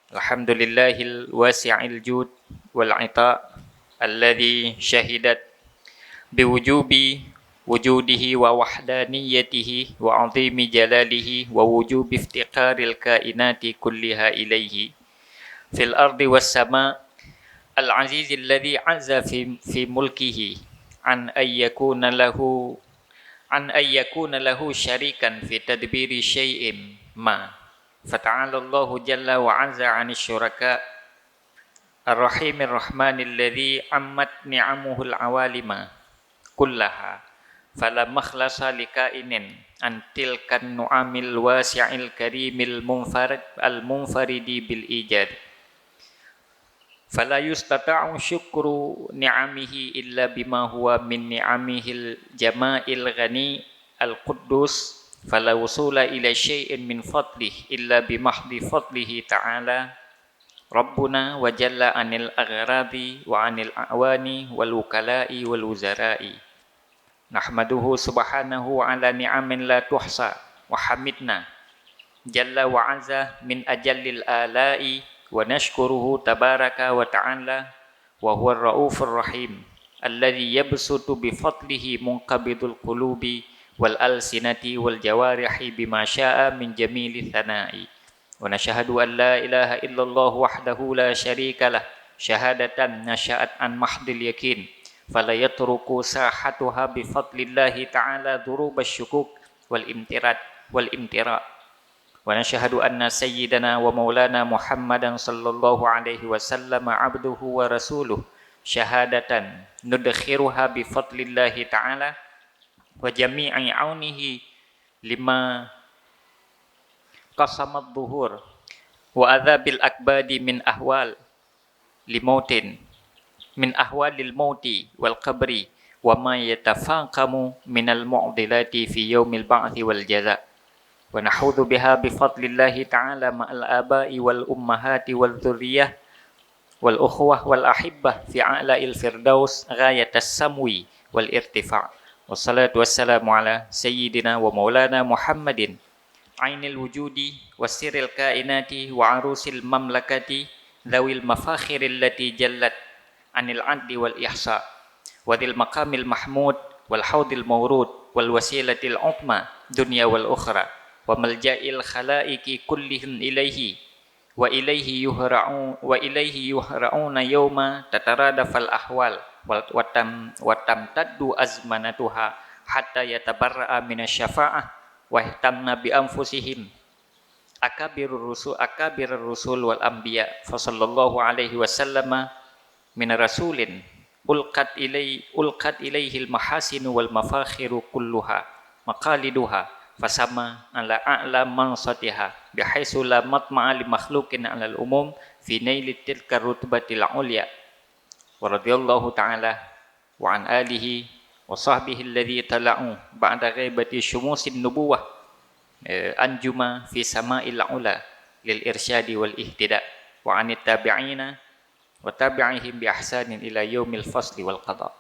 Alhamdulillahil wasi'il jud wal 'ita alladzi syahidat biwujubi wujudihi wa wahdaniyatihi wa 'azimi jalalihi wa wujubi iftiqaril kainati kulliha ilaihi fil ardi was sama' al-'aziz alladzi 'azza fi mulkihi an ayyakuna lahu syarikan fi tadbiri syai'in ma fata'ala Allahu jalla wa 'azza 'anil syuraka ar-rahimir rahmanil ladzi ammat ni'amuhul awalima kullaha fala makhlasa likainin antil kan nu'amil wasi'il karimil munfaridi bil ijad fala yustata'u syukru ni'amihi illa bima huwa min ni'amihil jama'il ghani al-quddus fala wusula ila syai'in min fadlih illa bimahdi fadlihi ta'ala Rabbuna wa jalla anil aghradi wa anil a'wani wal wukala'i wal wuzara'i nahmaduhu subhanahu ala ni'amin la tuhsa wa hamidna jalla wa azza min ajallil ala'i wa nashkuruhu tabaraka wa ta'ala wa huwa ar-raufur rahim alladhi yabsutu bi fadlihi munqabidul qulubi wal alsinati wal jawarihi bima syaa min jamili thana'i wa nashhadu an la ilaha illallah wahdahu la syarika lah syahadatan nasya'at an mahdil yakin fala yatruku sahatuha bi fadlillahi ta'ala durubasy syukuk wal imtirat wal imtira wa nashhadu anna sayyidana wa maulana Muhammadan sallallahu alaihi wasallam abduhu wa rasuluh syahadatan nudkhiruha bi fadlillahi ta'ala wa jami'i aunihi lima qasamat dhuhur wa adzabil akbadi min ahwal limautin min ahwalil mauti wal qabri wa ma yatafaqamu minal mu'dilati fi yaumil ba'thi wal jaza wa nahudzu biha bi fadlillahi ta'ala ma'al aba'i wal ummahati wal dzurriyyah wal ukhwah wal ahibbah fi a'la'il firdaus ghayatas samwi wal irtifa' wassalatu wassalamu ala sayyidina wa maulana Muhammadin ainil wujudi wasiril kainati wa arusil mamlakati dhawil mafakhiril lati jallat anil adli wal ihsa wadil maqamil mahmud wal haudil mawrud wal wasilatil utma dunya wal ukhra wa malja'il khalaiqi kullihim ilaihi wa ilaihi yuhra'una yawma tataradafal ahwal wa tamtaddu azmanatuha hatta yatabarra'a minasyafa'ah wa ihtamna bi anfusihim akabirur rusul wal anbiya fa sallallahu alaihi wasallama min rasulin ulqat ilaihil mahasinu wal mafakhiru kulluha maqaliduha fasama ala a'la mansatiha bihaisu la matma'a li makhluqin 'alal umum fi naili tilka rutbatil 'ulya wa radhiyallahu ta'ala wa an alihi wa sahbihi alladhi tala'u ba'da ghaibati syumusin nubuwah anjuma fi sama'il 'ula lil irsyadi wal ihtida wa anit tabi'ina wa tabi'ihim bi ihsanin ila yaumil fasli wal qada.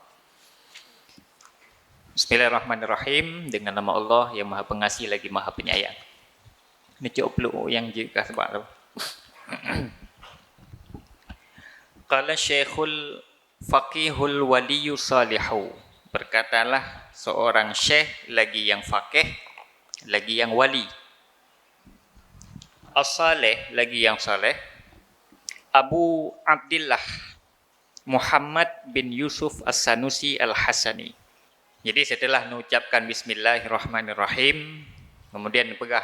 Bismillahirrahmanirrahim. Dengan nama Allah yang Maha Pengasih lagi Maha Penyayang. Ini cukup peluk yang jika sebab tu. Qala Syekhul Faqihul Waliyyu Salihu. Berkatalah seorang syekh lagi yang faqih, lagi yang wali. As-salih lagi yang saleh. Abu Abdillah Muhammad bin Yusuf As-Sanusi Al-Hasani. Jadi setelah mengucapkan Bismillahirrahmanirrahim, kemudian pegah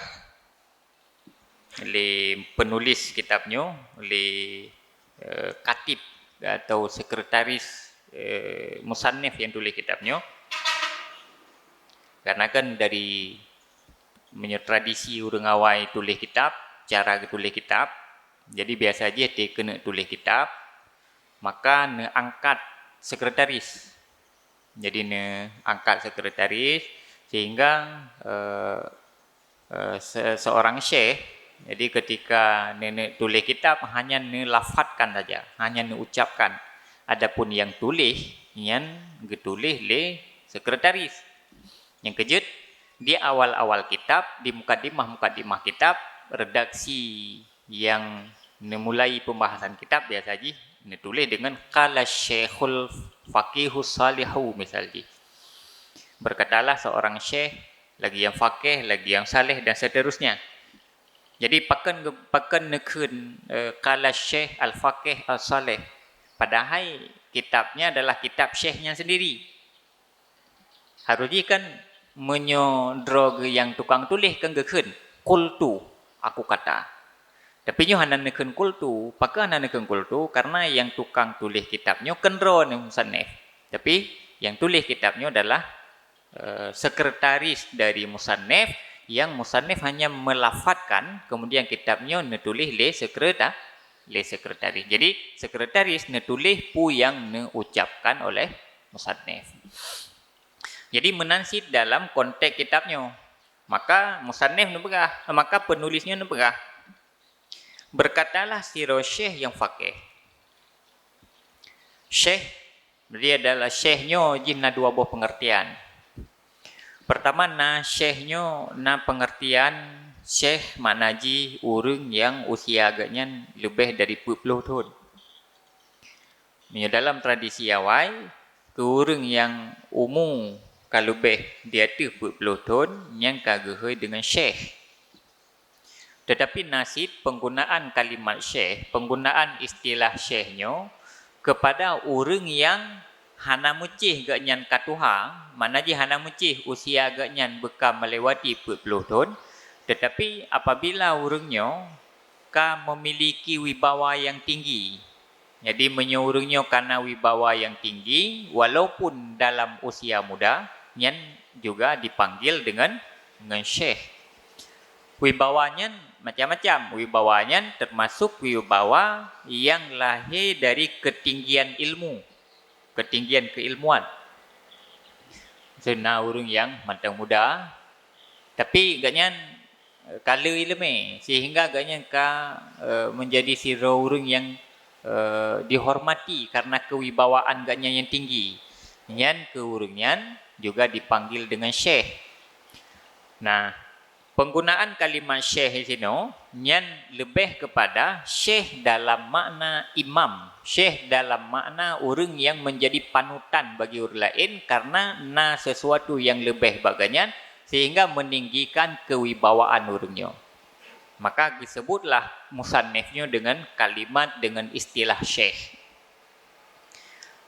oleh penulis kitabnya, oleh katib atau sekretaris musannif yang tulis kitabnya. Karena kan dari tradisi orang awal tulis kitab, cara tulis kitab, jadi biasa aja dia kena tulis kitab, maka angkat sekretaris. Jadi angkat sekretaris sehingga seorang syekh, jadi ketika nenek tulis kitab hanya lafadzkan saja, hanya ucapkan. Adapun yang tulis, yang ditulis oleh sekretaris. Yang kejut, di awal-awal kitab, di mukadimah kitab, redaksi yang Mulai pembahasan kitab biasa ji, tulis dengan qala syekhul faqihus salihu misalnya. Berkatalah seorang syekh, lagi yang faqih, lagi yang saleh dan seterusnya. Jadi pakan nekun qala syekh al-faqih al-saleh. Padahal kitabnya adalah kitab syekhnya sendiri. Harusnya kan menyodro yang tukang tulis kan gekun qultu, aku kata. Tapi nyo hanan nekun qultu, pakai hanan nekun qultu karena yang tukang tulis kitabnya kendro ni musannif. Tapi yang tulis kitabnya adalah sekretaris dari musannif, yang musannif hanya melafatkan, kemudian kitabnya nulis le sekretaris. Jadi sekretaris nulis pu yang diucapkan oleh musannif. Jadi menansid dalam konteks kitabnya. Maka musannif nubegah, maka penulisnya nubegah. Berkatalah si syekh yang faqih. Syekh dia adalah syekhnya jinna dua buah pengertian. Pertama na syekhnya na pengertian syekh maknaji urang yang usia agaknya lebih dari 40 tahun. Dalam tradisi awal, ke urang yang umur kalau lebih dia tu 40 tahun yang kagahai dengan syekh. Tetapi nasib penggunaan kalimat syekh, penggunaan istilah syekhnya kepada orang yang hana mucih gaknyan katuha, mana je hana mucih usia gaknyan bekam melewati 40 tahun, tetapi apabila orangnya memiliki wibawa yang tinggi, jadi menyurungnya karena wibawa yang tinggi, walaupun dalam usia muda, nyan juga dipanggil dengan syekh. Wibawanya macam-macam. Wibawanya termasuk wibawa yang lahir dari ketinggian ilmu, ketinggian keilmuan. Sena orang yang matang muda, tapi gaknya kala ilmu, sehingga gaknya menjadi siro orang yang dihormati karena kewibawaan gaknya yang tinggi. Nyan keurungan juga dipanggil dengan syekh. Nah, penggunaan kalimat syekh di sini nyan lebih kepada syekh dalam makna imam, syekh dalam makna orang yang menjadi panutan bagi orang lain karena sesuatu yang lebih bagainya sehingga meninggikan kewibawaan orangnya. Maka disebutlah musannifnya dengan kalimat dengan istilah syekh.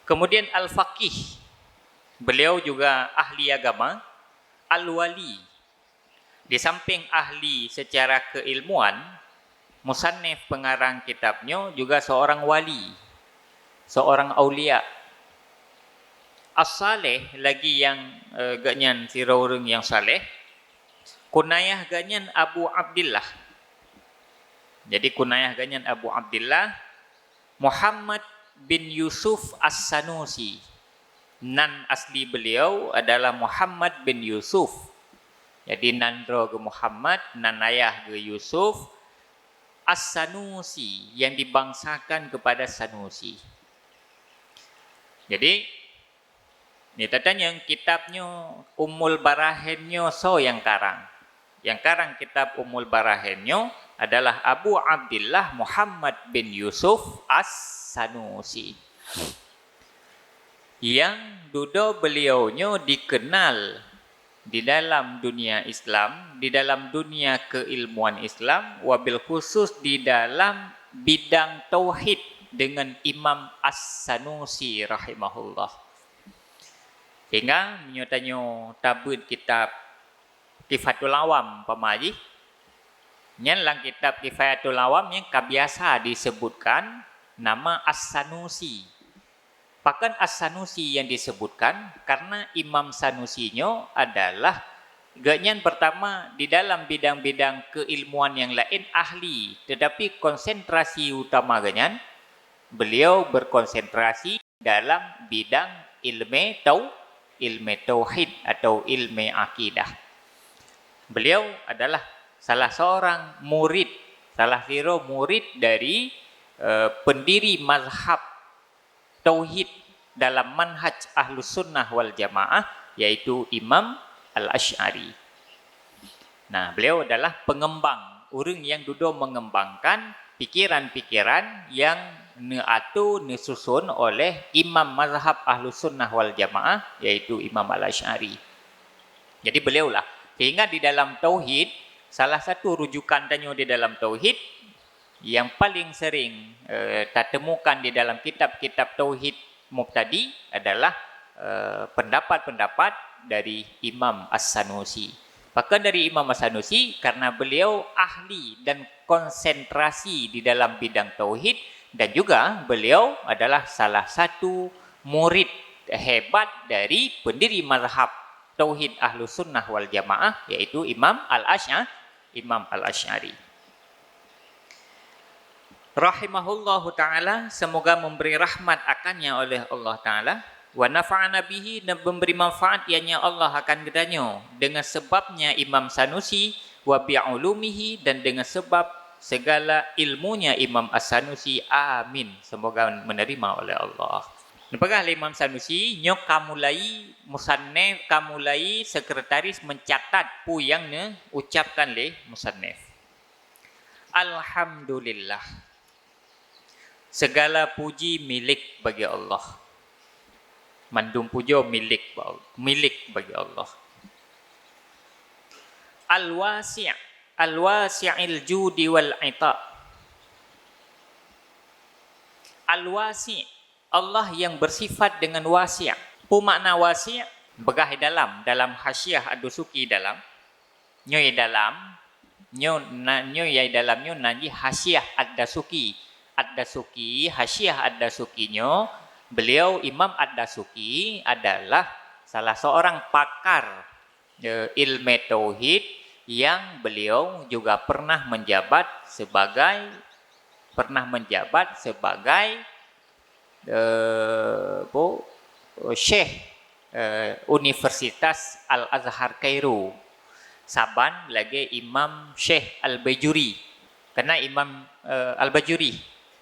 Kemudian al-faqih, beliau juga ahli agama, al-wali. Di samping ahli secara keilmuan, musannif pengarang kitabnya juga seorang wali, seorang aulia. As-saleh lagi yang gaknyan si orang yang saleh, kunayah gaknyan Abu Abdillah. Jadi kunayah gaknyan Abu Abdillah Muhammad bin Yusuf As-Sanusi. Nan asli beliau adalah Muhammad bin Yusuf. Jadi nandro ke Muhammad, nan ayah ke Yusuf As-Sanusi yang dibangsakan kepada Sanusi. Jadi ni tanya kitabnya Ummul Barahinnya yang karang. Yang karang kitab Ummul Barahinnya adalah Abu Abdillah Muhammad bin Yusuf As-Sanusi. Yang duduk beliaunya dikenal di dalam dunia Islam, di dalam dunia keilmuan Islam, wabil khusus di dalam bidang tauhid dengan Imam As-Sanusi rahimahullah. Sehingga menyertanya tabut kitab Kifatul Awam pemaji, yang dalam kitab Kifatul Awam yang kebiasa disebutkan nama As-Sanusi. Bahkan As-Sanusi yang disebutkan karena Imam Sanusinya adalah gaknyan pertama di dalam bidang-bidang keilmuan yang lain ahli, tetapi konsentrasi utama gaknyan beliau berkonsentrasi dalam bidang ilmu tauhid atau ilmu akidah. Beliau adalah salah seorang murid, salah satu murid dari pendiri mazhab tauhid dalam manhaj Ahlus Sunnah wal Jamaah, yaitu Imam Al-Asy'ari. Nah, beliau adalah pengembang, orang yang duduk mengembangkan pikiran-pikiran yang diatur, disusun oleh imam mazhab Ahlus Sunnah wal Jamaah, yaitu Imam Al-Asy'ari. Jadi beliaulah. Sehingga di dalam tauhid, salah satu rujukan tanyo di dalam tauhid yang paling sering kita temukan di dalam kitab-kitab tauhid mubtadi adalah pendapat-pendapat dari Imam As-Sanusi. Maka dari Imam As-Sanusi, karena beliau ahli dan konsentrasi di dalam bidang tauhid, dan juga beliau adalah salah satu murid hebat dari pendiri mazhab tauhid Ahlus Sunnah wal Jamaah, yaitu Imam Al-Asy'ari. Rahimahullahu ta'ala, semoga memberi rahmat akannya oleh Allah Ta'ala, wa nafa'ana bihi, dan memberi manfaat ianya Allah akan kedanyo dengan sebabnya Imam Sanusi, wa bi'ulumihi, dan dengan sebab segala ilmunya Imam As-Sanusi. Amin. Semoga menerima oleh Allah. Napakah Imam Sanusi nyo kamulai musannif, kamulai sekretaris mencatat pu yang ne ucapkan le musannif. Alhamdulillah, segala puji milik bagi Allah. Mandum pujo milik bagi Allah. Al-wasi'il judi wal ita. Al-wasi', Allah yang bersifat dengan wasi'. Pu makna wasi' begah dalam hasyiah ad-dusuki dalam nyo nanji hasyiah ad-dasuki. Ad-dasuki, hasyiah ad-dasuki nyo, beliau Imam ad-Dasuki adalah salah seorang pakar ilmu tauhid yang beliau juga pernah menjabat sebagai Syekh Universitas Al-Azhar Kairo. Saban lagi Imam Syekh Al-Bajuri. Karena Imam Al-Bajuri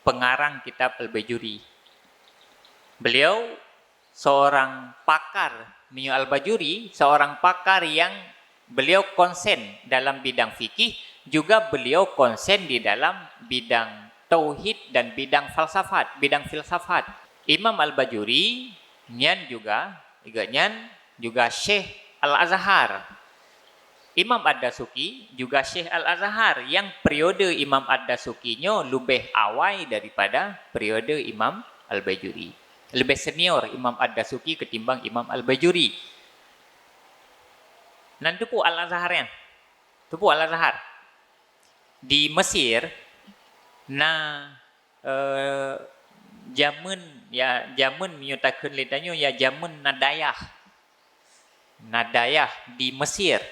pengarang kitab Al-Bajuri. Beliau seorang pakar, Al-Bajuri seorang pakar yang beliau konsen dalam bidang fikih, juga beliau konsen di dalam bidang tauhid dan bidang filsafat. Imam Al-Bajuri nyan juga Syekh Al-Azhar. Imam Ad-Dasuki juga Syekh Al-Azhar, yang periode Imam Ad-Dasuki-nyo lebih awal daripada periode Imam Al-Bajuri. Lebih senior Imam Ad-Dasuki ketimbang Imam Al-Bajuri. Dan tupu Al-Azhar di Mesir, zaman menyatakan lidahnya ya zaman Nadayah di Mesir,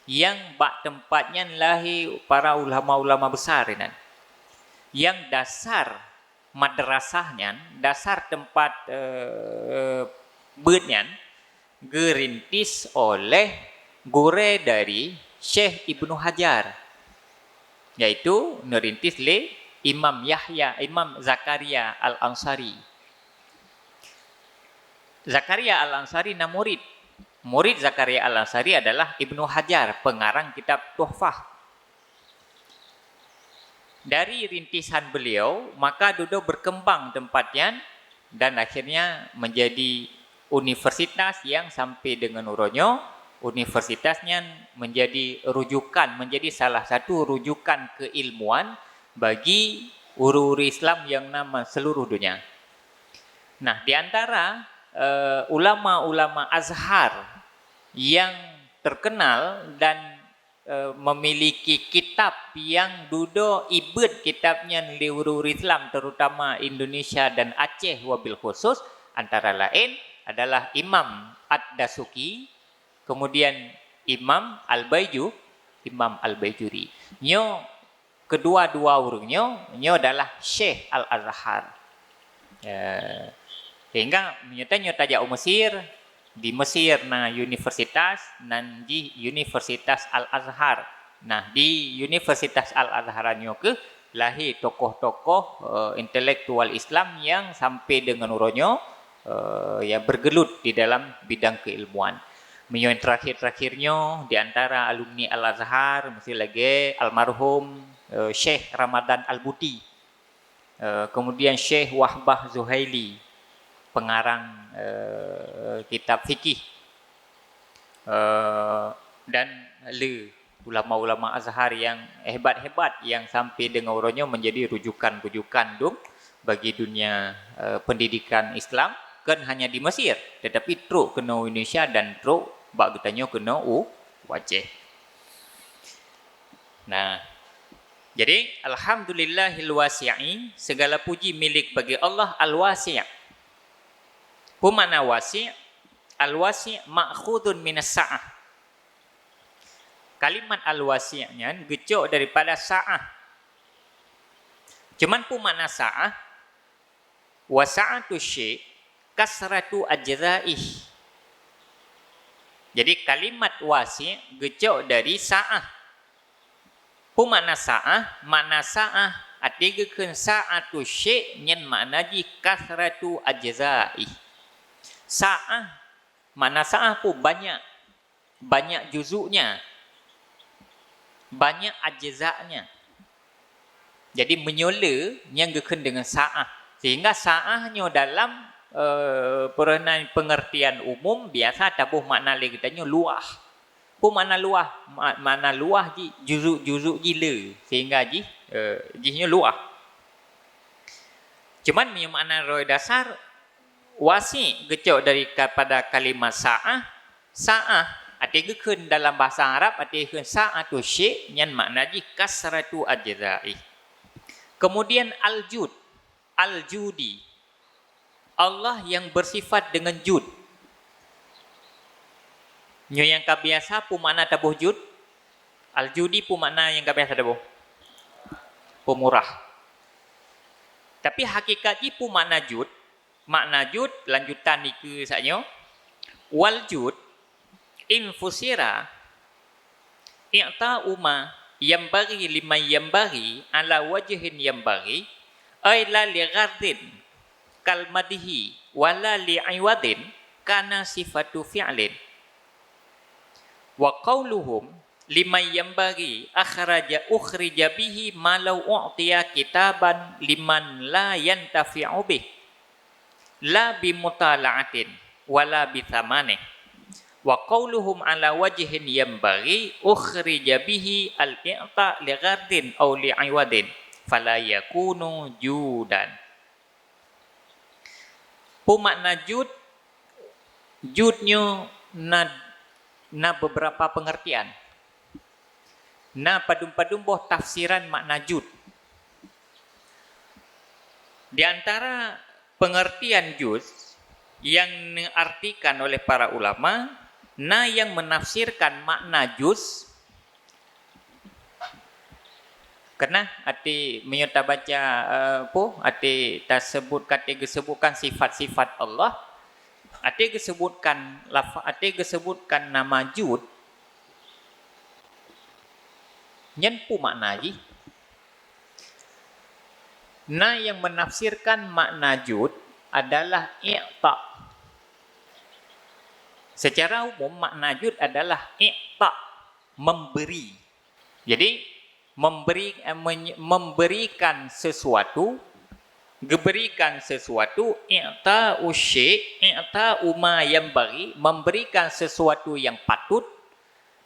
yang bak tempatnya lahir para ulama-ulama besar ini, yang dasar madrasahnya, dasar tempat bernya gerintis oleh gure dari Syekh Ibnu Hajar, yaitu nerintis le Imam Zakaria Al-Ansari. Zakaria Al-Ansari na murid Zakaria Al-Ansari adalah Ibnu Hajar, pengarang kitab Tuhfah. Dari rintisan beliau, maka duduk berkembang tempatnya, dan akhirnya menjadi universitas yang sampai dengan uronyo, universitasnya menjadi salah satu rujukan keilmuan bagi uri-uri Islam yang nama seluruh dunia. Nah, di antara ulama-ulama Azhar yang terkenal dan memiliki kitab yang duduk ibad kitabnya di uri-uri Islam, terutama Indonesia dan Aceh wabil khusus, antara lain adalah Imam Ad-Dasuki, kemudian Imam Al-Bajuri. Nyo kedua-dua urungnya adalah Syekh Al-Azhar. Sehingga nyata jauh Mesir, di Mesir na universitas nanji Universitas Al-Azhar. Nah, di Universitas Al-Azhar nyo ke lahir tokoh-tokoh intelektual Islam yang sampai dengan uronyo yang bergelut di dalam bidang keilmuan. Yang terakhirnya di antara alumni Al-Azhar mesti lagi almarhum Syekh Ramadan Al-Buti, kemudian Syekh Wahbah Zuhaili, pengarang kitab fikih, dan ulama-ulama Azhar yang hebat-hebat yang sampai dengan orangnya menjadi rujukan-rujukan bagi dunia pendidikan Islam, kan hanya di Mesir, tetapi teruk kena Indonesia dan teruk bak katanya kena Aceh. Nah, jadi alhamdulillahil wasi'i, segala puji milik bagi Allah al-wasi'. Apa makna wasi'? Al-wasi' ma'khudun minas sa'ah. Kalimat al-wasi'nya gecok daripada sa'ah. Cuman pun makna sa'ah, wasa'atu syai' kasratu ajza'ih. Jadi kalimat wasi' gecok dari sa'ah. Pun makna sa'ah artikan sa'atu syai' nyen makna ji kasratu ajza'ih. Sa'ah, makna sa'ah pun banyak juzuknya, banyak ajza'nya. Jadi menyola yang geken dengan sa'ah, sehingga sa'ahnya dalam pengertian umum biasa tabuh makna lagi katanya luah. Pun makna luah ji juzuk gila, sehingga jihnya luah. Cuman punya makna roy dasar wasi gecok daripada kalimat sa'ah artikan dalam bahasa Arab artikan sa'atu syai' yang makna ji kasratu ajza'i. Kemudian al-judi, Allah yang bersifat dengan jud. Nyo yang kabiasa pun makna tabuh jud. Al-judi pun makna yang kabiasa tabuh pemurah. Tapi hakikatnya pun makna jud lanjutan niku saknyo. Wal jud infusira i'ta uma yang bagi lima yang bagi ala wajhin yang bagi ay la li ghardin kal madhi wala li iwadin kana sifatu fi'lin. Wa qauluhum lima yang bagi ukhrija bihi malau u'tiya kitaban liman la yantafi'u bih la bimutala'atin wala bithamane. Wa qauluhum ala wajhin yambaghi ukhrija bihi al-i'ta li ghardin aw li iwadin fala yakunu judan. Makna judnya na beberapa pengertian. Na padum-padum boh tafsiran makna jud. Di antara pengertian juz yang diartikan oleh para ulama, yang menafsirkan makna juz, kena ati menyata baca ati disebutkan sifat-sifat Allah, ati disebutkan nama jud, nyenpu makna ji. Yang menafsirkan makna jud adalah i'ta. Secara umum makna jud adalah i'ta, memberi. Jadi memberikan sesuatu, i'ta usy', i'ta uma yang bagi, memberikan sesuatu yang patut,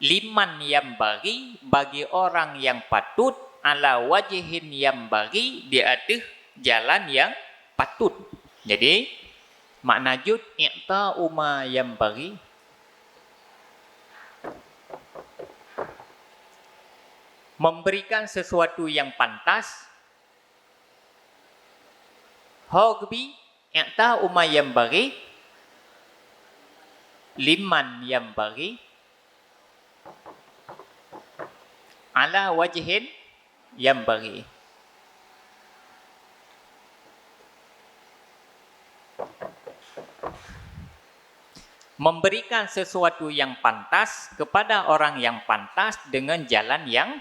liman yang bagi orang yang patut, ala wajhin yang bagi, di atas jalan yang patut. Jadi makna jud i'ta uma yang bagi, memberikan sesuatu yang pantas. Hogbi i'ta uma yang bagi, liman yang bagi, ala wajhin yang bagi. Memberikan sesuatu yang pantas kepada orang yang pantas dengan jalan yang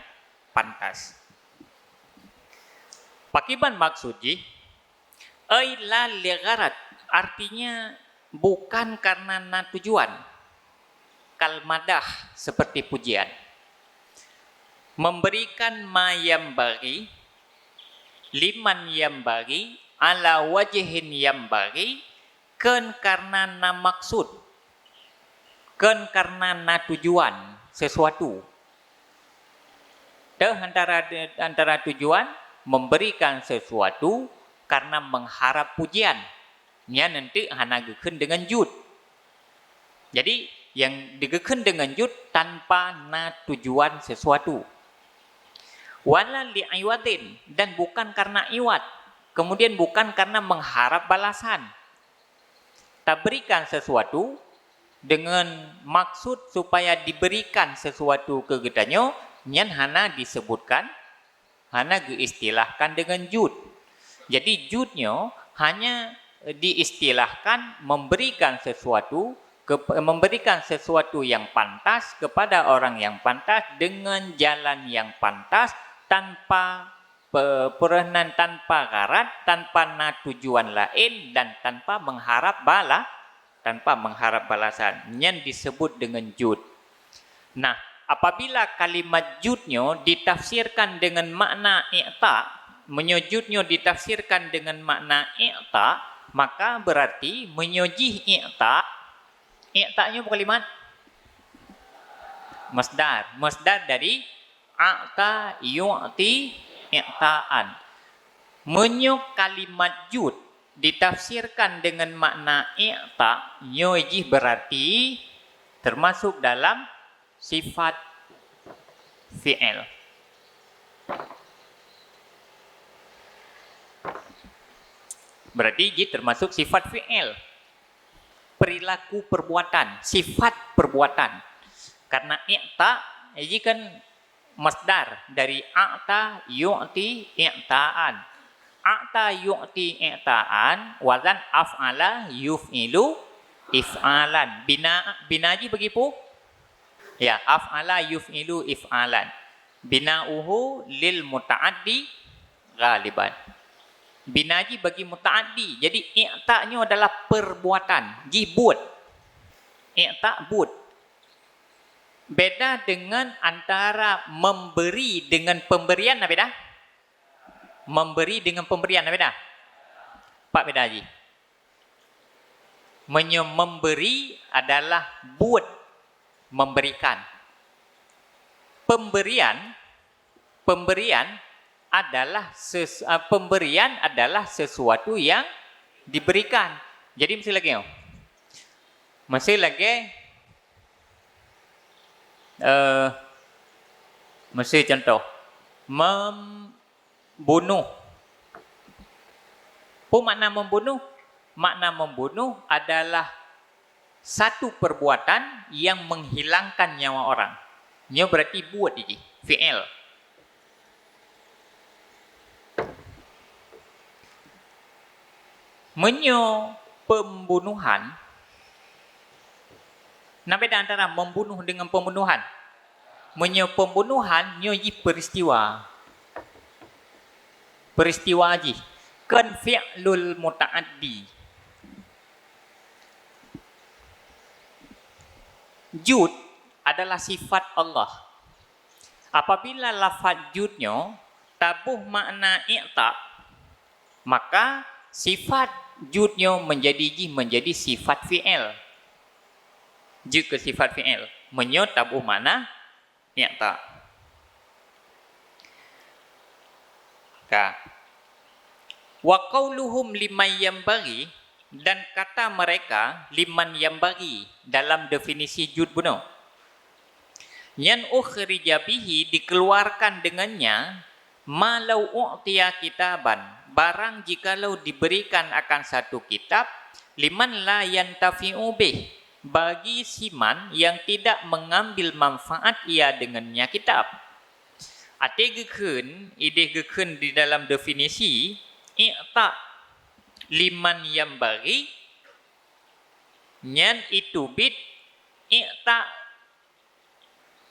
pantas. Pakiban maksudnya ay la ligharat, artinya bukan karena tujuan. Kal madah, seperti pujian. memberikan ma yambaghi liman yambaghi ala wajhin yambaghi ken karena na maksud, ken karena na tujuan sesuatu. Antara tujuan memberikan sesuatu karena mengharap pujian. Nya nanti hana gekeun dengan jud. Jadi yang digekeun dengan jud tanpa na tujuan sesuatu. Wala li'iwadin, dan bukan karena iwat. Kemudian bukan karena mengharap balasan. Tak berikan sesuatu dengan maksud supaya diberikan sesuatu ke gedanya, nyan hana disebutkan, hana diistilahkan dengan jud. Jadi judnya hanya diistilahkan memberikan sesuatu yang pantas kepada orang yang pantas dengan jalan yang pantas tanpa peranan, tanpa garat, tanpa na tujuan lain dan tanpa mengharap balasan. Yang disebut dengan jud. Nah, apabila kalimat judnya ditafsirkan dengan makna i'ta, menyujudnya ditafsirkan dengan makna i'ta, maka berarti menyujih i'ta. I'ta-nya apa kalimat? Masdar. Masdar dari a'ta yu'ti i'ta'an. Menyo kalimat jud ditafsirkan dengan makna i'ta, nyujih berarti termasuk dalam sifat fi'il. Berarti ini termasuk sifat fi'il. Perilaku perbuatan, sifat perbuatan. Karena i'ta, ini kan masdar dari a'ta yu'ti i'ta'an. A'ta yu'ti i'ta'an, wazan af'ala yuf'ilu if'alan. Bina ji begitu? Ya, af'ala yuf'ilu if'alan. Bina'uhu lil muta'addi ghaliban. Binaji bagi muta'addi. Jadi i'ta-nya adalah perbuatan. Ji buat. I'ta buat. Beda dengan antara memberi dengan pemberian, apa beda? Memberi dengan pemberian, apa beda? Pak beda ji. Memberi adalah buat memberikan. Pemberian adalah sesuatu yang diberikan. Jadi masih contoh membunuh. Apa makna membunuh? Makna membunuh adalah satu perbuatan yang menghilangkan nyawa orang. Ini berarti buat ini, fi'il. Menyo pembunuhan. Nah, beda antara membunuh dengan pembunuhan. Menyo pembunuhan nyoji peristiwa. Peristiwa aji. Kan fi'lul muta'addi. Jud adalah sifat Allah. Apabila lafaz judnya tabuh makna i'ta, maka sifat judnya menjadi sifat fi'il. Jika sifat fi'il menyo tabuh makna i'ta. Wa qauluhum liman yambaghi, dan kata mereka liman yambaghi dalam definisi jud buno. Yan ukhrija bihi, dikeluarkan dengannya, malau u'tiya kitaban, barang jikalau diberikan akan satu kitab, liman la yantafi'u bih, bagi siman yang tidak mengambil manfaat ia dengannya kitab. Ide gekeun di dalam definisi i'ta liman yambaghi, nyan itu bid i'ta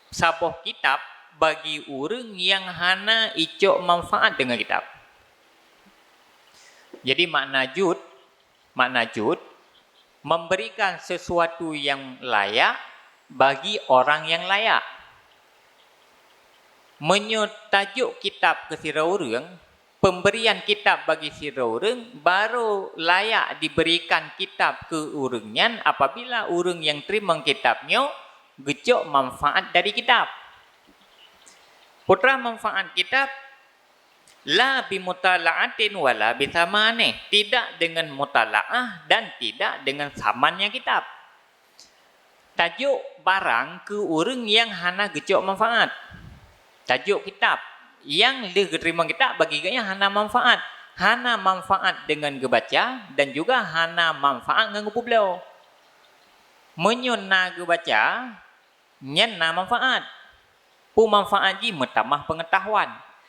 saboh kitab bagi orang yang hana icok manfaat dengan kitab. Jadi makna jud memberikan sesuatu yang layak bagi orang yang layak. Menyo tajuk kitab ke sira urang, pemberian kitab bagi sira urang baru layak diberikan kitab ke urangnya apabila urang yang terima kitabnya gecok manfaat dari kitab. Putra manfaat kitab la bimutala'atin wala bithamane, tidak dengan mutala'ah dan tidak dengan samannya kitab. Tajuk barang ke orang yang hana gecok manfaat. Tajuk kitab yang dia terima kitab bagi gaya hana manfaat. Hana manfaat dengan gebaca dan juga hana manfaat dengan publio. Menyona gebaca nyana manfaat. Pu manfaat ji menambah pengetahuan.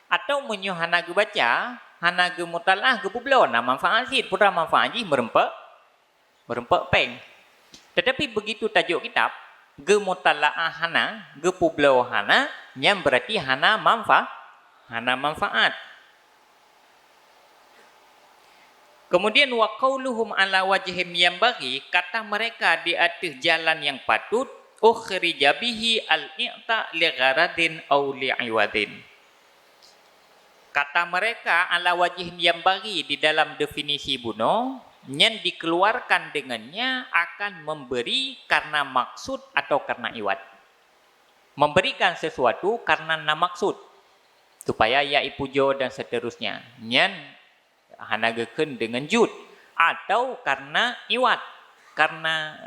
Atau menyo hana ge baca, hana ge mutalah ge publio na manfaat sid, putra manfaat ji merempak peng. Tetapi begitu tajuk kitab, ge mutalaah hana, ge publio hana, yang berarti hana manfaat. Kemudian wa qauluhum ala wajhim yang bagi, kata mereka di atas jalan yang patut, ukhrija bihi al-i'ta li gharadin aw li'iwadin. Kata mereka ala wajih yang bagi di dalam definisi bunuh yang dikeluarkan dengannya akan memberi karena maksud atau karena iwat. Memberikan sesuatu karena maksud supaya ia ipujo dan seterusnya. Yang hanagakeun dengan jud atau karena iwat, karena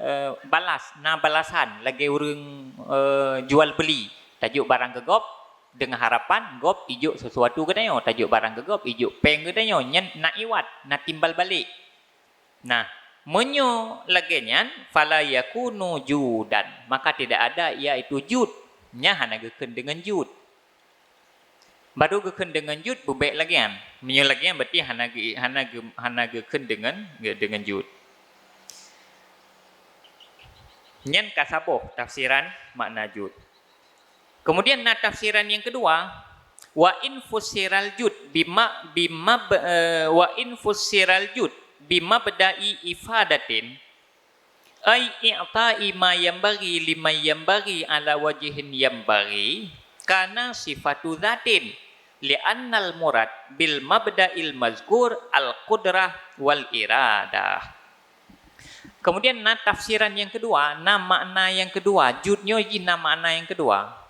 balasan lagi urang jual beli tajuk barang gegop dengan harapan gop ijuk sesuatu katanya, tajuk barang gegop ijuk peng katanya, nyen nak iwat, nak timbal balik. Nah, menyo lagenyan fala yakunu judan, maka tidak ada iaitu jud, nya hanagakeun dengan jud. Baru gekeun dengan jud bebek lagian. Menyo lagian berarti hanagakeun dengan jud. Nyen kasaboh tafsiran makna jud. Kemudian tafsiran yang kedua, wa infusiral jud bima bada'i ifadatin ay i'ta'i ma yambaghi lima yambaghi ala wajhin yambaghi kana sifatu dzatin li'annal murad bil mabda'il mazkur al qudrah wal iradah. Kemudian tafsiran yang kedua, makna yang kedua, judnya makna yang kedua.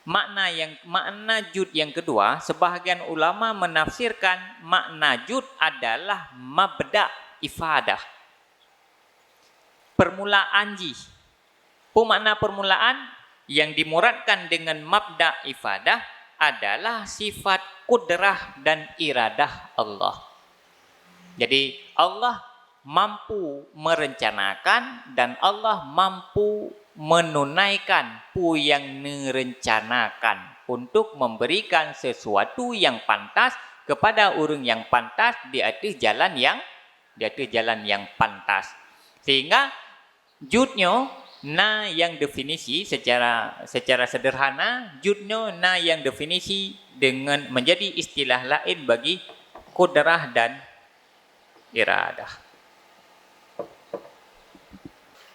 Makna jud yang kedua, sebahagian ulama menafsirkan makna jud adalah mabda ifadah. Permulaan ji. Makna permulaan yang dimuradkan dengan mabda ifadah adalah sifat kudrah dan iradah Allah. Jadi Allah mampu merencanakan dan Allah mampu menunaikan pu yang merencanakan untuk memberikan sesuatu yang pantas kepada orang yang pantas di atas jalan yang pantas. Sehingga judnya yang definisi secara sederhana, judnya yang definisi dengan menjadi istilah lain bagi kudrah dan iradah.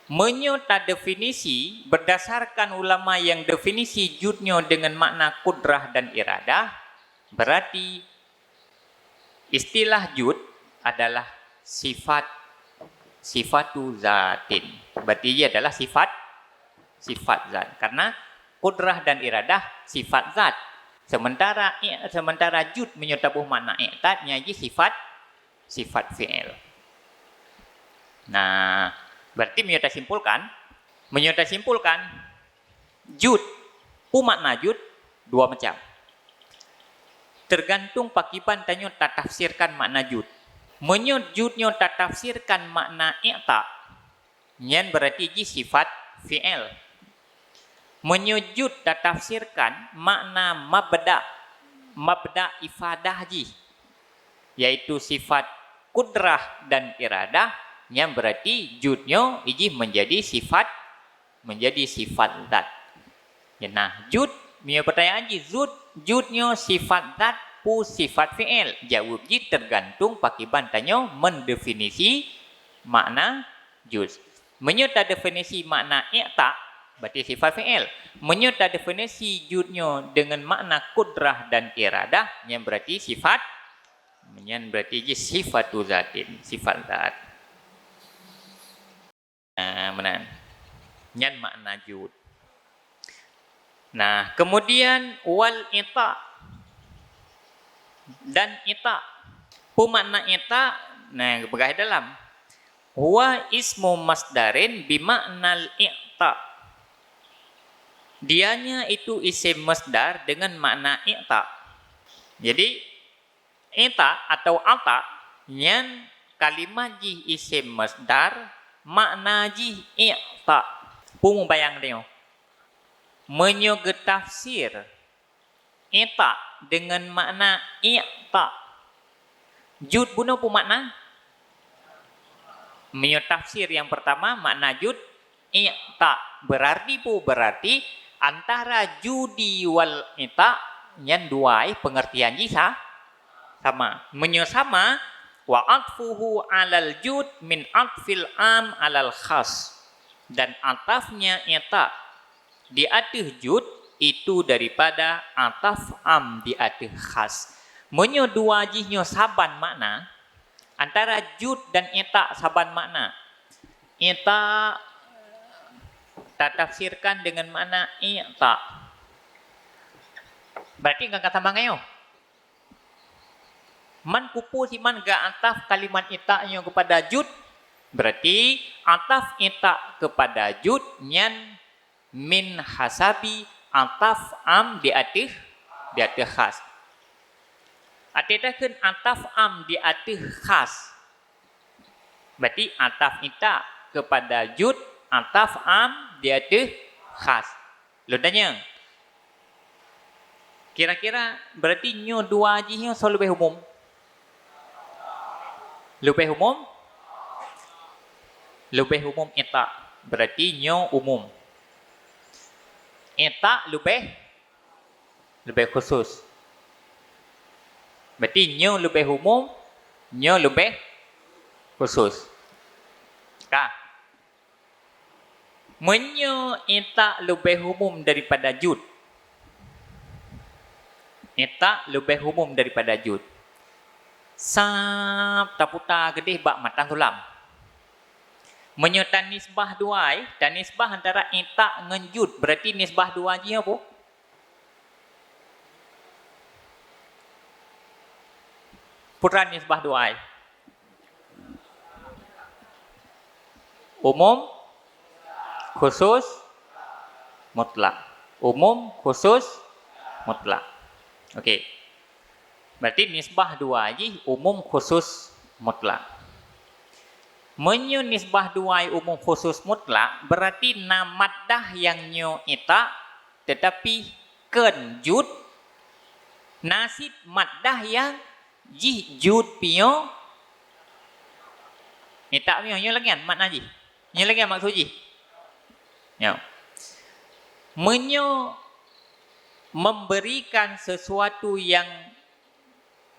Menyota definisi berdasarkan ulama yang definisi judnya dengan makna kudrah dan iradah, berarti istilah jud adalah sifatu zatin. Berarti ia adalah sifat zat. Karena kudrah dan iradah sifat zat. Sementara jud menyertabuh makna i'tad nyaji sifat fi'il. Nah, berarti menyerta simpulkan jud, makna jud dua macam. Tergantung pakiban tanyo tak tafsirkan makna jud. Menyut judnya tak tafsirkan makna i'ta, nyen berarti ji sifat fi'il. Menyujud tak tafsirkan makna mabda ifadah ji, yaitu sifat kudrah dan iradah, yang berarti judnya iji menjadi sifat zat. Nah, jud punya pertanyaan ji, judnya sifat zat pu sifat fi'il. Jawab ji tergantung pakiban tanyo mendefinisi makna jud. Menyerta definisi makna i'ta, Berarti sifat fi'il. Menyerta definisi judnya dengan makna kudrah dan iradah, yang berarti sifat, yang berarti sifatu zatin, sifat zat. Nah, benar. Yang makna jud. Nah, kemudian wal ita dan ita. Pemakna ita, nah berkait dalam. Huwa ismu masdarin bimaknal i'ta. Dianya itu isim masdar dengan makna i'ta. Jadi i'ta atau ata yang kalimat ji isim masdar makna ji i'ta. Pung bayang dia. Menyugetafsir i'ta dengan makna i'ta. Jud bunuh pun makna menyutafsir yang pertama makna jud i'ta berarti antara judi wal i'ta yang dua pengertian jisa sama menyesama wa atfuhu alal jud min atfil am alal khas dan atafnya i'ta di atas jud itu daripada ataf am di atas khas menyo dua jihnya saban makna antara jud dan i'ta saban makna. I'ta tatafsirkan dengan makna i'ta. Berarti enggak kata mangayo. Man kupu si man ga ataf kalimat i'ta-nya kepada jud. Berarti ataf i'ta kepada jud nyan min hasabi ataf am di atas khas. Atitakan ataf am di atas khas. Berarti ataf ita kepada jud, ataf am di atas khas. Lo tanya. Kira-kira berarti nyo dua ajihnya so lebih umum. Lebih umum? Lebih umum ita. Berarti nyo umum. Ita lebih khusus. Berarti nyo lebih umum, nyo lebih khusus. Kah? Menyo ita lebih umum daripada jud. Ita lebih umum daripada jud. Sab taputa gede bak matang tulam. Menyo tan nisbah duai, tan nisbah antara ita dengan jud. Berarti nisbah dua je apa? Putra nisbah duai. Umum, khusus, mutlak. Umum, khusus, mutlak. Okey. Berarti nisbah dua je umum, khusus, mutlak. Menyo nisbah duai umum, khusus, mutlak berarti namaddah yang nyo ita tetapi ken jud nasib maddah yang jih jud pio ita pio nyo lagi kan makna ji nyo lagi maksud ji nyo menyo memberikan sesuatu yang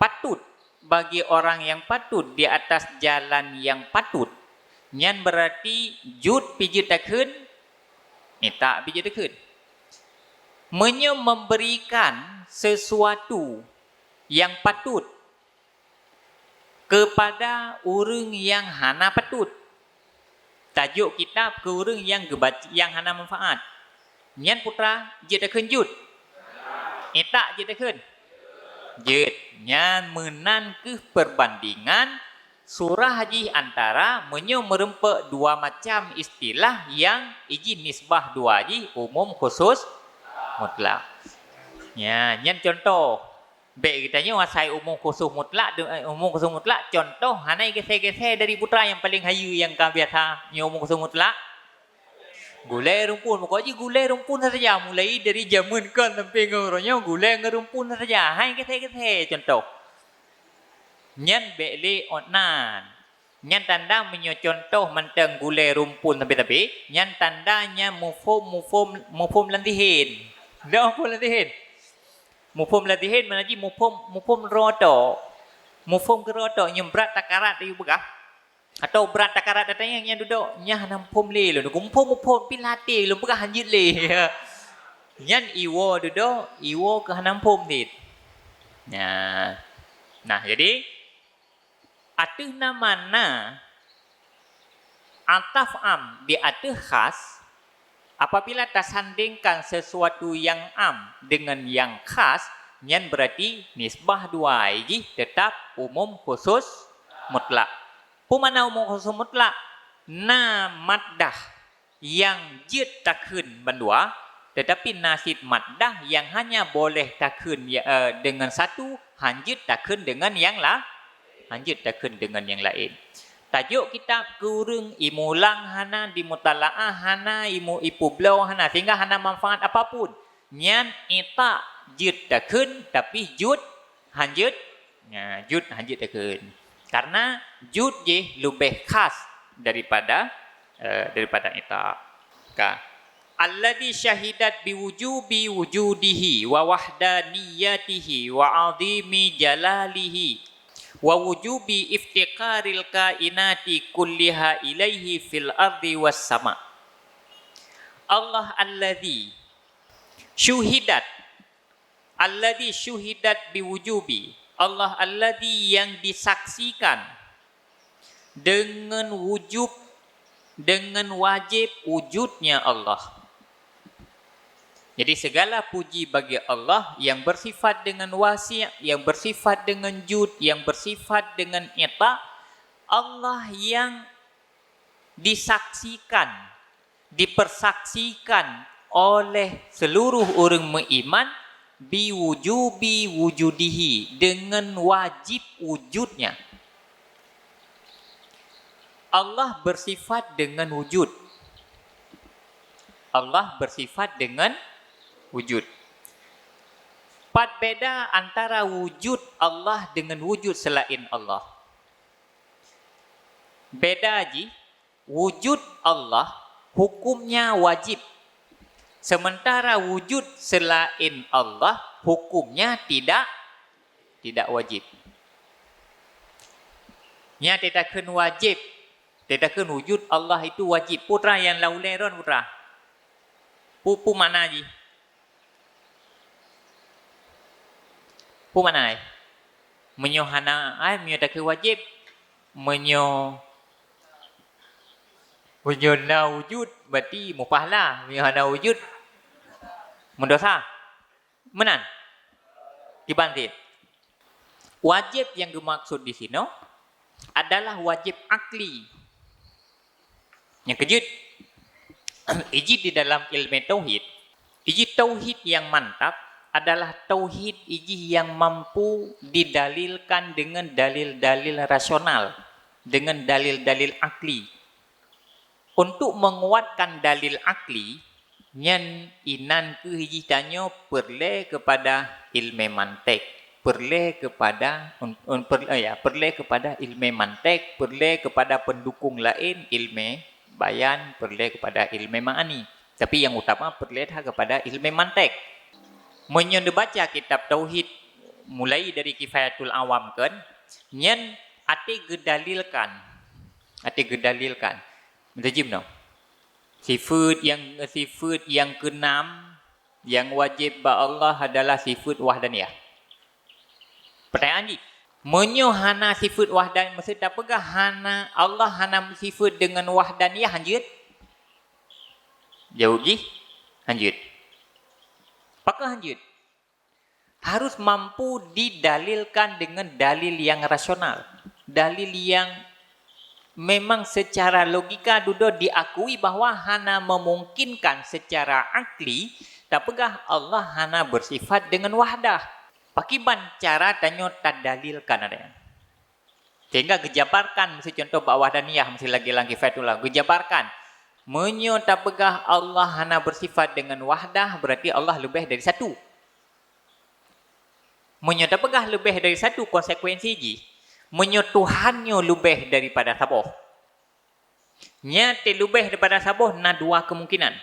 patut bagi orang yang patut di atas jalan yang patut nyan berarti jud pijitakeun ita pijitakeun menyo memberikan sesuatu yang patut kepada orang yang hana patut. Tajuk kitab ke orang yang hana manfaat. Nyan putra jetakeun jud. Eta jetakeun jud. Nyan menan ke perbandingan surah haji antara menyo merempe dua macam istilah yang iji nisbah dua haji umum khusus mutlak. Ya, nyan contoh baik kita nyo wasai umum khusus mutlak contoh hanai geser-geser dari putra yang paling hayu yang kau biasa nyo umum khusus mutlak gulai rumpun pokoknya gulai rumpun saja mulai dari zaman kan sampai ngorongnya gulai ngerumpun saja hai geser-geser contoh nyan beli onan nyan tanda menyo contoh menteng gulai rumpun tapi nyan tandanya mufum lantihin dah mufum lantihin mufum latihin mana ji mufum roto mufum keroto nyembrat takarat di begah Atau berat takarat datang yang duduk nyah nampum le lo gumpum pilate lo pegah hanjit le. Nyan iwo duduk iwo ke nampum dit. Nah, jadi atuh namana ataf am di atuh khas apabila tersandingkan sesuatu yang am dengan yang khas nyan berarti nisbah dua ini tetap umum khusus mutlak. Pemana umum khusus mutlak? Na maddah yang jid takun berdua, tetapi nasib maddah yang hanya boleh takun dengan satu, hanjid takun dengan yang lain. Hanjid takun dengan yang lain. Tajuk kitab kurung imulang hana di mutalaah hana imu ipu blau hana sehingga hana manfaat apapun. Nyan ita jid takun tapi jud hanjid. Jud hanjid takun. Karena jud je lebih khas daripada ita. Alladhi syahidat biwujubi wujudihi wa wahdaniyatihi wa azimi jalalihi wa wujubi iftiqaril kainati kulliha ilaihi fil ardi was sama. Allah alladhi syuhidat biwujubi. Allah alladhi yang disaksikan dengan wujub, dengan wajib wujudnya Allah. Jadi segala puji bagi Allah yang bersifat dengan wasi', yang bersifat dengan jud, yang bersifat dengan ita. Allah yang disaksikan, dipersaksikan oleh seluruh orang beriman biwujubi wujudihi dengan wajib wujudnya. Allah bersifat dengan wujud. Allah bersifat dengan wujud. Beda antara wujud Allah dengan wujud selain Allah. Beda aja. Wujud Allah hukumnya wajib. Sementara wujud selain Allah hukumnya tidak wajib. Nya tidak kena wajib. Tidak kena wujud Allah itu wajib. Putra yang lauleron putra. Pu mana ji? Pu mana ai? Menyo hana ai menyo tak wajib. Menyo na wujud berarti mupahala. Menyo hana wujud mendosa. Menan? Dibantin. Wajib yang dimaksud di sini adalah wajib akli. Yang kejut. Iji di dalam ilmu tauhid. Iji tauhid yang mantap adalah tauhid iji yang mampu didalilkan dengan dalil-dalil rasional. Dengan dalil-dalil akli. Untuk menguatkan dalil akli, nyan inan ke hiji tanyo perle kepada ilmu mantek, perle kepada ilmu mantek, perle kepada pendukung lain ilmu bayan, perle kepada ilmu ma'ani. Tapi yang utama perle kepada ilmu mantek. Menyon baca kitab tauhid mulai dari Kifayatul Awam kan, nyan ate gedalilkan. Mentajim no. Sifat yang keenam yang wajib ba Allah adalah sifat wahdaniyah. Pertanyaan ni, menyo hana sifat wahdan maksud tak pegah hana Allah hana sifat dengan wahdaniyah hanjut? Jawab ji, hanjut. Apakah hanjut? Harus mampu didalilkan dengan dalil yang rasional, dalil yang memang secara logika duduk diakui bahawa hana memungkinkan secara akli tak pegah Allah hana bersifat dengan wahdah. Pakiban cara tanyo tak dalilkan adanya. Sehingga gejabarkan mesti contoh bak wahdaniyah mesti lagi fatullah gejabarkan. Menyo tak pegah Allah hana bersifat dengan wahdah berarti Allah lebih dari satu. Menyo tak pegah lebih dari satu konsekuensi ji. Menyo Tuhannya lebih daripada saboh. Nyate lebih daripada saboh na dua kemungkinan.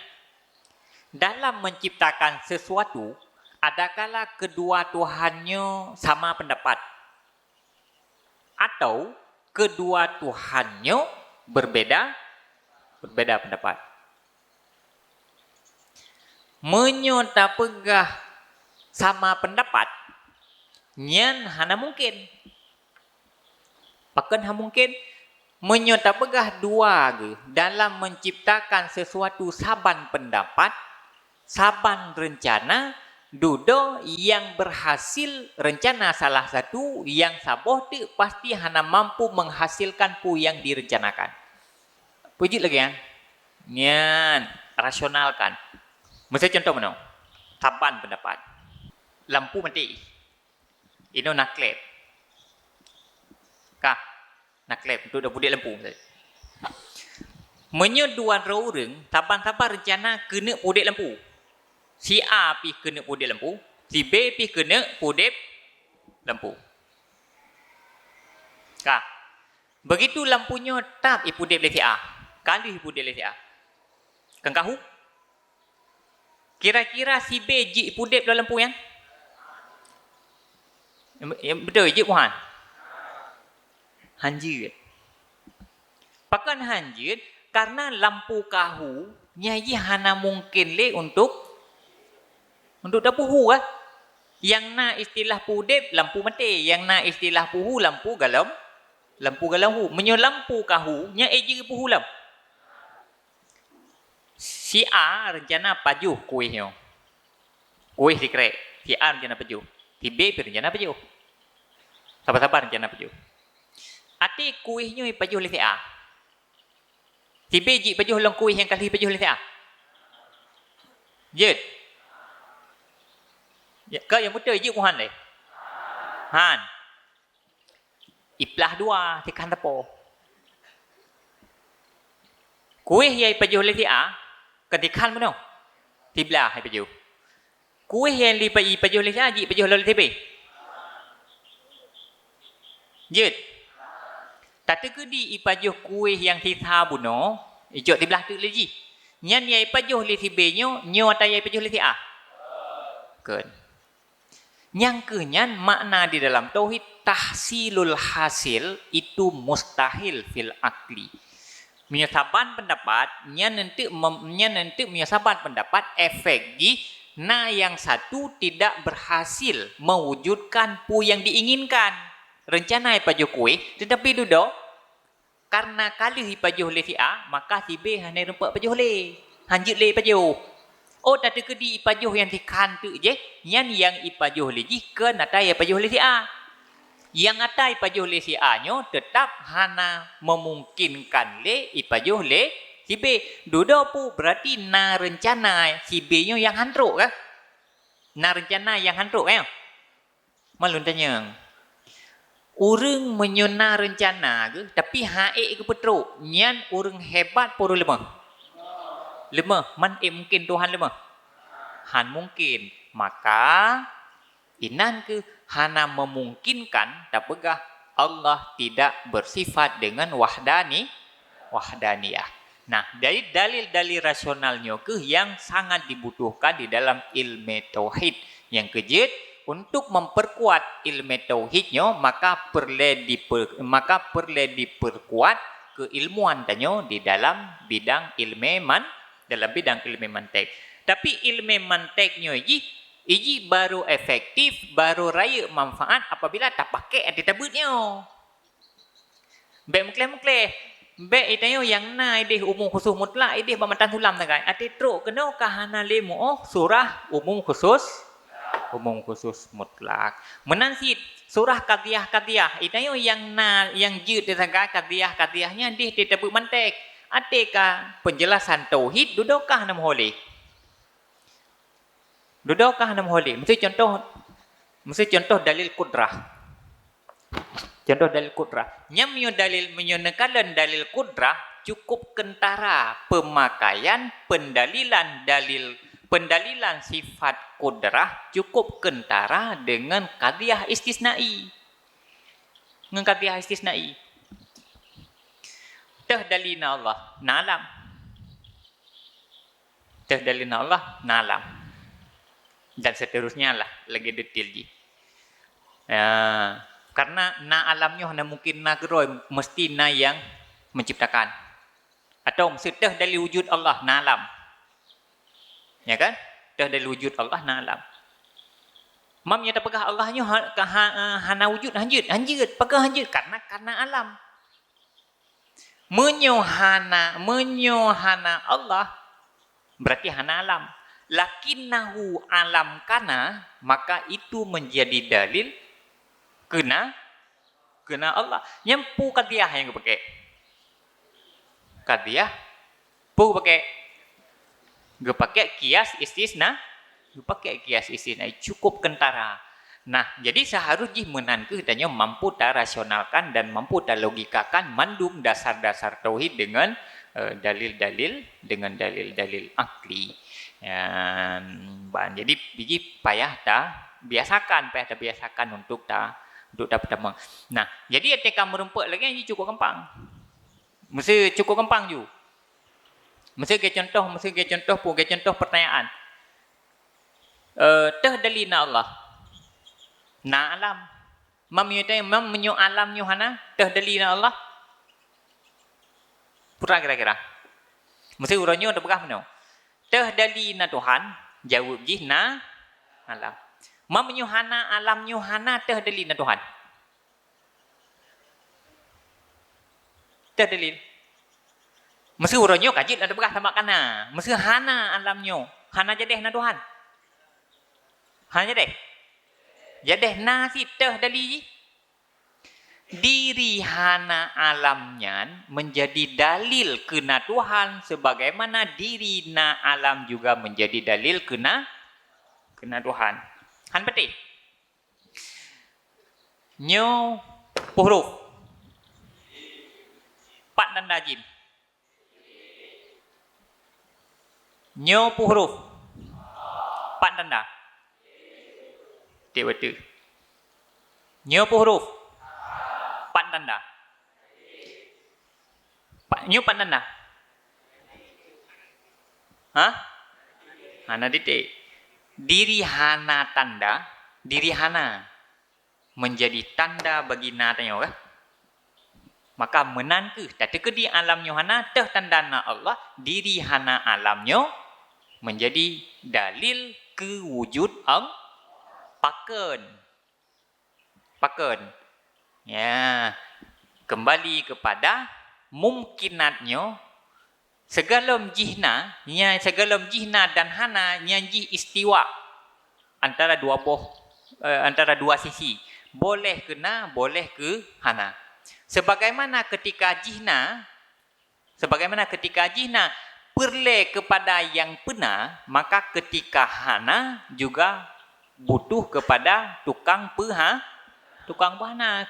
Dalam menciptakan sesuatu, adakala kedua Tuhannya sama pendapat. Atau kedua Tuhannya berbeda pendapat. Menyota pegah sama pendapat, nyan hana mungkin. Bahkan mungkin menyota pegah dua dalam menciptakan sesuatu saban pendapat, saban rencana, dudo yang berhasil rencana salah satu yang saboh tu pasti hana mampu menghasilkan pu yang direncanakan. Puji lagi kan? Nyan rasionalkan. Misalnya contoh mana? Saban pendapat. Lampu mati. Ini naklep. Kah? Naklep untuk dah budek lampu. Menyeduan orang, saban-saban rencana kena budek lampu. Si A pi kena budek lampu, si B pi kena budek lampu. Kah? Begitu lampunya tak ipudek oleh si A. Kali ipudek oleh si A. Kan kahu? Kira-kira si B ji ipudek dalam lampu yang? Betul je Tuhan. Hanjir. Pakan hanjir karena lampu kahu nyayi hana mungkin le untuk dapuhu ah. Yang na istilah pudep lampu mati, yang na istilah puhu lampu galam hu. Menyo lampu kahu nya eji puhu lam. Si A rencana pajuh kuihnya. Kuih dikrek. Si A rencana pajuh. Si B rencana pajuh. Sabar-sabar rencana pajuh. Ati kuihnya pajuh oleh si A. Si B ji pajuh lang kuih yang kali pajuh oleh si A. Jid. Ya, kau yang betul je kuhan le. Han. Iplah dua tekan tepo. Kuih yang pajuh oleh si A, ketikan mana? Tiblah hai pajuh. Kuih yang pajuh oleh si A, ji pajuh oleh si B. Jid. Tata kedi ipajuh kuih yang titha buno, ijok tiblah tu lagi. Nyan yang ipajuh oleh si B nyo atau yang ipajuh oleh si A. Kun. Yang kenyan makna di dalam tauhid tahsilul hasil itu mustahil fil akli. Menyesaban pendapat, nyan nanti menyesaban pendapat efek di na yang satu tidak berhasil mewujudkan pu yang diinginkan. Rencana ipajuh kuih, tetapi dudo karena kali ipajuh oleh si A, maka si B hanya rempak pajuh oleh. Hanjut le pajuh. Oh, tadi kedi ipajuh yang dikan tu je, yang ipajuh oleh ji ke nata ipajuh oleh si A. Yang nata ipajuh oleh si A nyo tetap hana memungkinkan le ipajuh oleh si B. Dudo pu berarti na rencana si B nyo yang hantruk kah? Na rencana yang hantruk kan? Malun tanya. Orang menyona rencana ke, tapi haik ke petruk. Nyan orang hebat pun lemah. Lemah. Man mungkin Tuhan lemah. Han mungkin. Maka, inan ke hana memungkinkan, tak pegah Allah tidak bersifat dengan wahdaniyah. Nah, dari dalil-dalil rasionalnya ke yang sangat dibutuhkan di dalam ilmu tauhid. Yang kejut, untuk memperkuat ilmu tauhidnya maka perlu diperkuat keilmuan tanya di dalam bidang ilmu mantek. Tapi ilmu manteknya ini baru efektif, baru raya manfaat apabila tak pakai aditabutnya. Baik mukle. Baik itu yang na idih umum khusus mutlak idih pematan tulam tak kan. Ati truk kena kahana lemu surah umum khusus mutlak. Menansit surah qadiyah itu yang jid tersangka qadiyahnya di tebu mantek. Adakah penjelasan tauhid dudukah nam holih? Mesti contoh dalil kudrah. Contoh dalil kudrah. Nyamyo dalil menyonekalan dalil kudrah cukup kentara pemakaian pendalilan sifat kudrah cukup kentara dengan qadiyah istisnai. Tah dalilna Allah nalam. Dan seterusnya lah lagi detail ji. Karena na alamnya hanya mungkin na geroi, mesti na yang menciptakan. Atau mesti dah dari wujud Allah na alam. Ya kan? Dah dari wujud Allah na alam. Mamnya tak pegah Allahnya hana wujud hanjut pegah hanjut karena alam. Menyohana Allah berarti hana alam. Lakinnahu alam kana, maka itu menjadi dalil kena Allah. Nyempu qadiyah yang pakai. Qadiyah pu pakai. Ge pakai kias istisna. Ge pakai kias istisna cukup kentara. Nah, jadi seharusnya menanke tanya mampu tak rasionalkan dan mampu tak logikakan mandum dasar-dasar tauhid dengan dalil-dalil akli. Jadi biji payah biasakan untuk pertama. Nah, jadi ketika merumput lagi ini cukup gampang. Mesti cukup gampang ju. Mesti ke contoh pertanyaan. Tah dalilna Allah. Na alam. Mam menyo alam Yohana tah dalilna Allah. Pura kira-kira. Mesti uranyo ada bekah mana? Tah dalilna Tuhan, jawab jihna alam. Mam Yohana alam Yohana tah dalilna Tuhan. Tah dalil. Mesti uranyo kajit ada bekah sama kana. Mesti hana alamnyo. Hana jadeh na Tuhan. Hana jadeh. Jadeh nasi teh dalil diri hana alamnya menjadi dalil kena Tuhan sebagaimana diri na alam juga menjadi dalil kena Tuhan. Han peti. Nyo huruf. Pat dan dajim. Nyo huruf. Pat dan dah. Betul. Nyo huruf. Pat tanda. Nyo pat tanda. Hah? Hana titik. Diri hana tanda, diri hana menjadi tanda bagi na tanya kah? Maka menanke tapi ke di alamnya hana teh tandana Allah, diri hana alamnya menjadi dalil kewujud Allah. Paken. Ya. Kembali kepada mungkinatnya segala jihna dan hana nyanji istiwa antara dua sisi. Boleh kena, boleh ke hana. Sebagaimana ketika jihna perle kepada yang benar, maka ketika hana juga butuh kepada tukang pehana.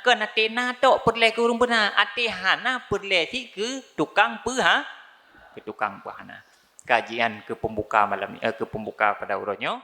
Kena tena tok perle ke urung benar. Ate hana perle si ke tukang pehana. Kajian ke pembuka pada uranyo.